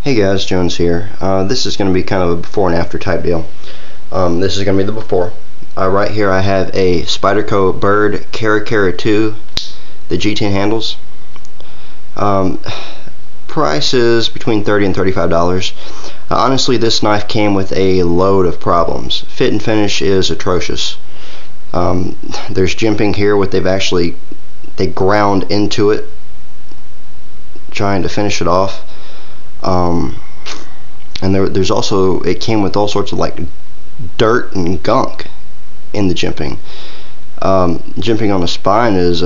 Hey guys, Jones here. This is going to be kind of a before and after type deal. This is going to be the before. Right here I have a Spyderco Byrd Cara Cara 2, the G10 handles. Price is between $30 and $35. Honestly, this knife came with a load of problems. Fit and finish is atrocious. There's jimping here, what they ground into it trying to finish it off. And there's also, it came with all sorts of like dirt and gunk in the jimping. Jimping on the spine is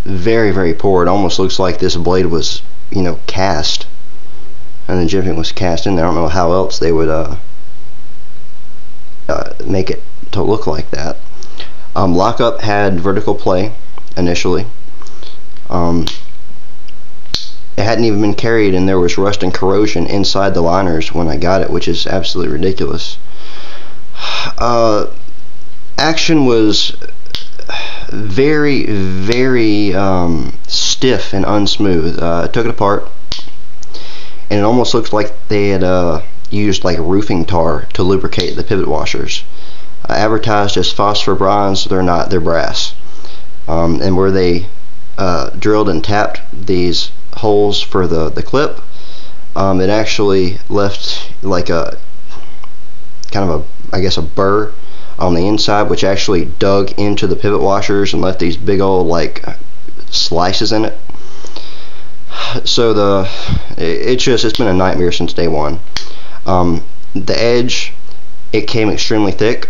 very, very poor. It almost looks like this blade was, cast, and the jimping was cast in there. I don't know how else they would make it to look like that. Lockup had vertical play initially. It hadn't even been carried, and there was rust and corrosion inside the liners when I got it, which is absolutely ridiculous. Action was very, very stiff and unsmooth. I took it apart, and it almost looked like they had used like roofing tar to lubricate the pivot washers. Advertised as phosphor bronze, they're not, they're brass. And where they drilled and tapped these holes for the clip, it actually left like a kind of I guess a burr on the inside, which actually dug into the pivot washers and left these big old like slices in it. So it's been a nightmare since day one. The edge, it came extremely thick.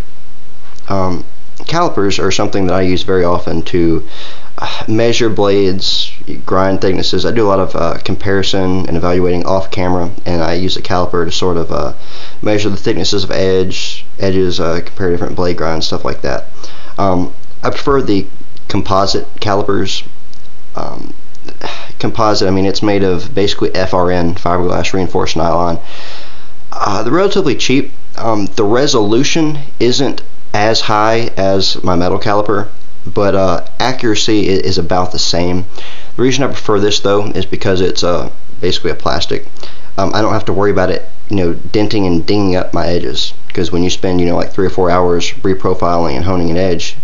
Calipers are something that I use very often to measure blades, grind thicknesses. I do a lot of comparison and evaluating off camera, and I use a caliper to sort of measure the thicknesses of edges, compare different blade grinds, stuff like that. I prefer the composite calipers. Composite, I mean, it's made of basically FRN, fiberglass reinforced nylon. They're relatively cheap. The resolution isn't as high as my metal caliper, but accuracy is about the same. The reason I prefer this though is because it's basically a plastic. I don't have to worry about it, denting and dinging up my edges, because when you spend like 3 or 4 hours reprofiling and honing an edge,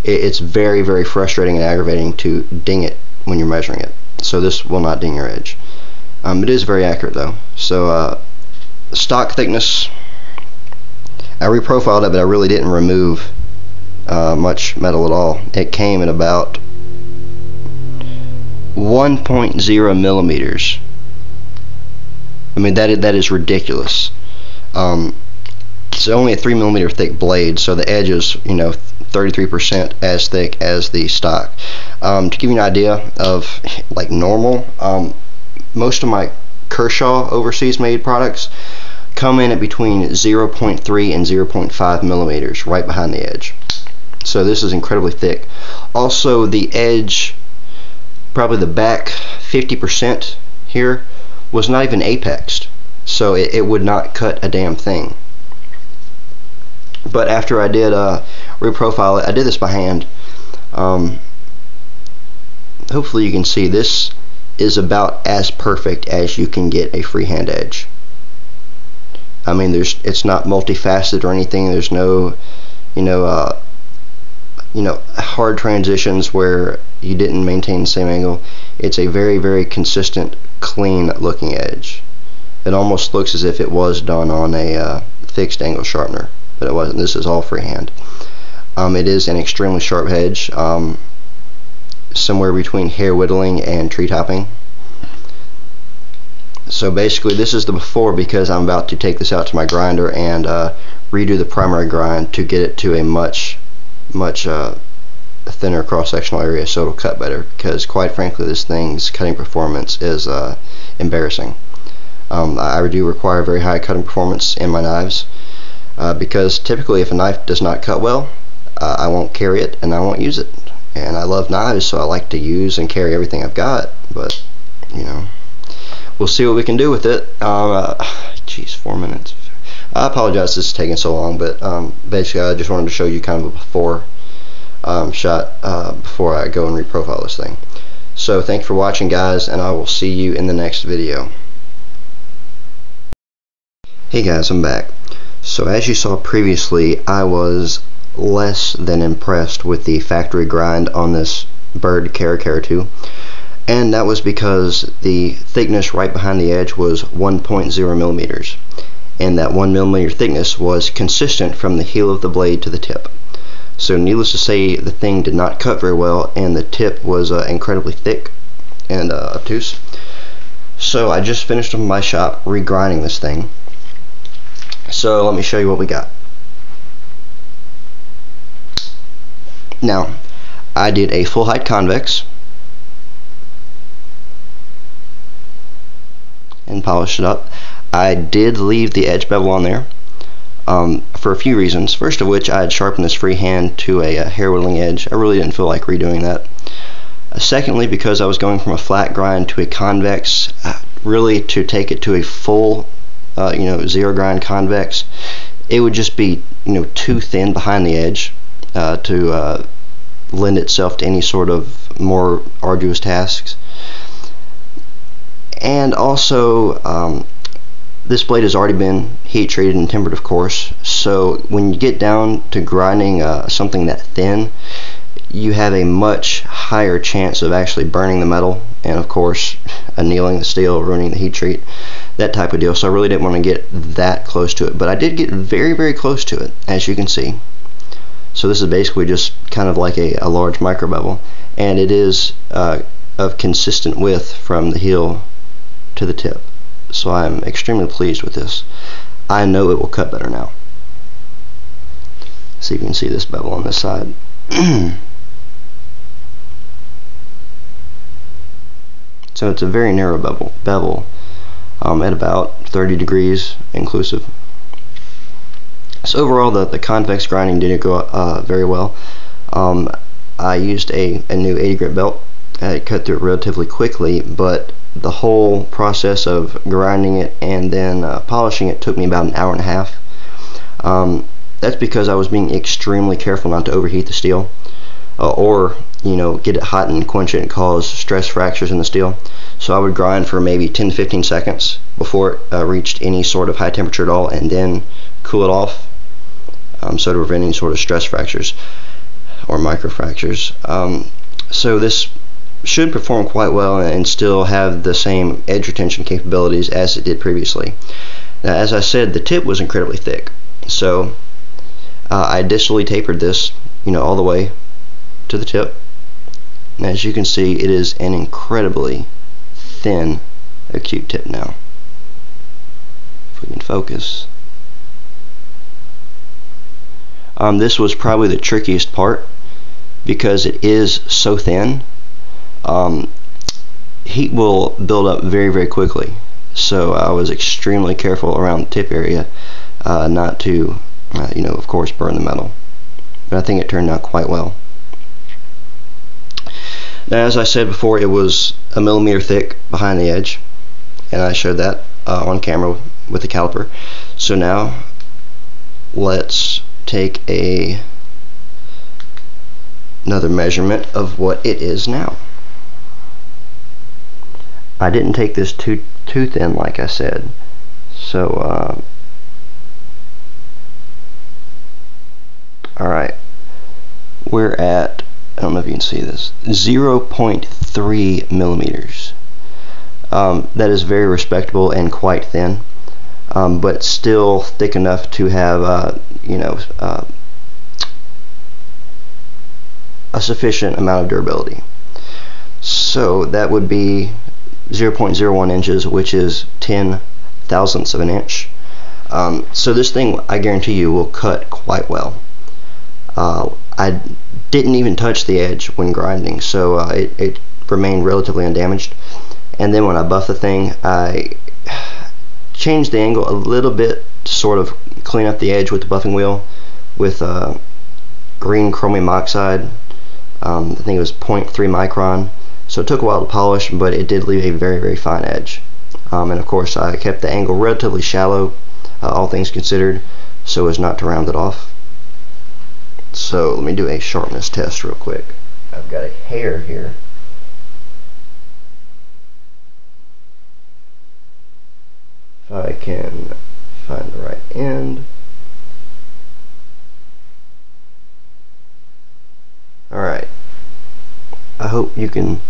it's very, very frustrating and aggravating to ding it when you're measuring it. So this will not ding your edge. It is very accurate though. So stock thickness, I reprofiled it, but I really didn't remove much metal at all. It came at about 1.0 millimeters. I mean, that is ridiculous. It's only a 3 millimeter thick blade, so the edge is 33% as thick as the stock. To give you an idea of like normal, most of my Kershaw overseas made products come in at between 0.3 and 0.5 millimeters right behind the edge. So this is incredibly thick. Also, the edge, probably the back 50% here, was not even apexed, so it would not cut a damn thing. But after I did reprofile it, I did this by hand. Hopefully you can see this is about as perfect as you can get a freehand edge. I mean, it's not multifaceted or anything. There's no hard transitions where you didn't maintain the same angle. It's a very, very consistent, clean looking edge. It almost looks as if it was done on a fixed angle sharpener, but it wasn't. This is all freehand. It is an extremely sharp edge, somewhere between hair whittling and tree topping. So basically this is the before, because I'm about to take this out to my grinder and redo the primary grind to get it to a much thinner cross-sectional area, so it'll cut better, because quite frankly this thing's cutting performance is embarrassing. I do require very high cutting performance in my knives, because typically if a knife does not cut well, I won't carry it and I won't use it. And I love knives, so I like to use and carry everything I've got, but we'll see what we can do with it. Geez, 4 minutes. I apologize this is taking so long, but basically I just wanted to show you kind of a before shot before I go and reprofile this thing. So thanks for watching, guys, and I will see you in the next video. Hey guys, I'm back. So as you saw previously, I was less than impressed with the factory grind on this Byrd Cara Cara 2, and that was because the thickness right behind the edge was 1.0 millimeters, and that 1 millimeter thickness was consistent from the heel of the blade to the tip. So needless to say, the thing did not cut very well, and the tip was incredibly thick and obtuse. So I just finished in my shop regrinding this thing. So let me show you what we got. Now, I did a full height convex and polished it up. I did leave the edge bevel on there for a few reasons. First of which, I had sharpened this freehand to a hair whittling edge. I really didn't feel like redoing that. Secondly, because I was going from a flat grind to a convex, really to take it to a full zero grind convex, it would just be too thin behind the edge to lend itself to any sort of more arduous tasks. And also, this blade has already been heat treated and tempered, of course, so when you get down to grinding something that thin, you have a much higher chance of actually burning the metal and, of course, annealing the steel, ruining the heat treat, that type of deal. So I really didn't want to get that close to it, but I did get very, very close to it, as you can see. So this is basically just kind of like a large micro bevel, and it is of consistent width from the heel to the tip. So I'm extremely pleased with this. I know it will cut better now. So you can see this bevel on this side. So it's a very narrow bevel at about 30 degrees inclusive. So overall, the convex grinding didn't go very well. I used a new 80 grit belt. It cut through it relatively quickly, but the whole process of grinding it and then polishing it took me about an hour and a half. That's because I was being extremely careful not to overheat the steel, or get it hot and quench it and cause stress fractures in the steel. So I would grind for maybe 10 to 15 seconds before it reached any sort of high temperature at all, and then cool it off, so to prevent any sort of stress fractures or micro fractures. So this should perform quite well and still have the same edge retention capabilities as it did previously. Now, as I said, the tip was incredibly thick, so I distally tapered this all the way to the tip. And as you can see, it is an incredibly thin acute tip now. If we can focus. This was probably the trickiest part because it is so thin. Heat will build up very, very quickly. So I was extremely careful around the tip area not to, of course, burn the metal. But I think it turned out quite well. Now, as I said before, it was a millimeter thick behind the edge, and I showed that on camera with the caliper. So now let's take another measurement of what it is now. I didn't take this too thin, like I said, so alright, we're at, I don't know if you can see this, 0.3 millimeters. That is very respectable and quite thin, but still thick enough to have a sufficient amount of durability. So that would be 0.01 inches, which is 10 thousandths of an inch. So this thing, I guarantee you, will cut quite well. I didn't even touch the edge when grinding, so it remained relatively undamaged. And then when I buffed the thing, I changed the angle a little bit to sort of clean up the edge with the buffing wheel with green chromium oxide. I think it was 0.3 micron. So it took a while to polish, but it did leave a very, very fine edge. And of course, I kept the angle relatively shallow, all things considered, so as not to round it off. So let me do a sharpness test real quick. I've got a hair here. If I can Find the right end. Alright, I hope you can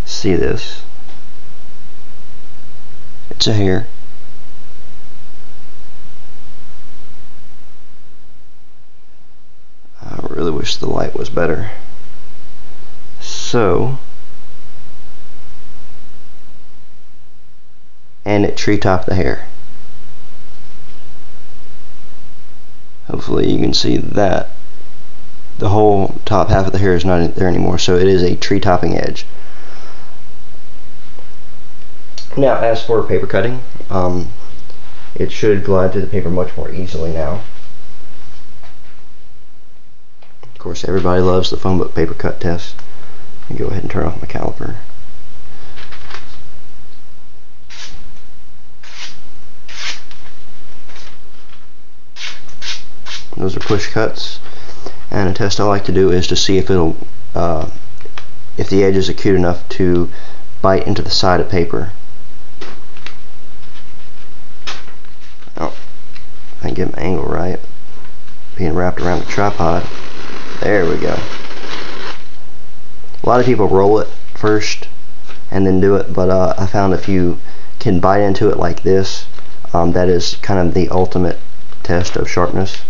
see this. It's a hair. I really wish the light was better. So, and it treetopped the hair. Hopefully you can see that. The whole top half of the hair is not there anymore, so it is a tree topping edge. Now, as for paper cutting, it should glide through the paper much more easily now. Of course, everybody loves the phone book paper cut test. I'll go ahead and turn off my caliper. Those are push cuts. And a test I like to do is to see if it'll, if the edge is acute enough to bite into the side of paper. Oh, I didn't get my angle right. Being wrapped around the tripod. There we go. A lot of people roll it first and then do it, but I found if you can bite into it like this, that is kind of the ultimate test of sharpness.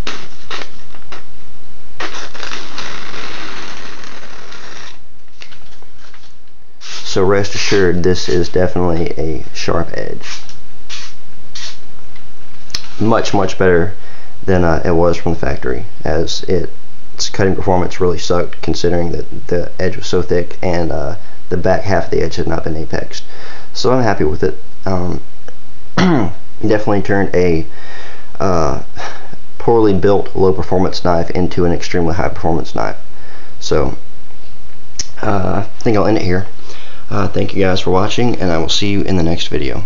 So rest assured, this is definitely a sharp edge. Much, much better than it was from the factory, as its cutting performance really sucked considering that the edge was so thick and the back half of the edge had not been apexed. So I'm happy with it. Definitely turned a poorly built low performance knife into an extremely high performance knife. So I think I'll end it here. Thank you guys for watching, and I will see you in the next video.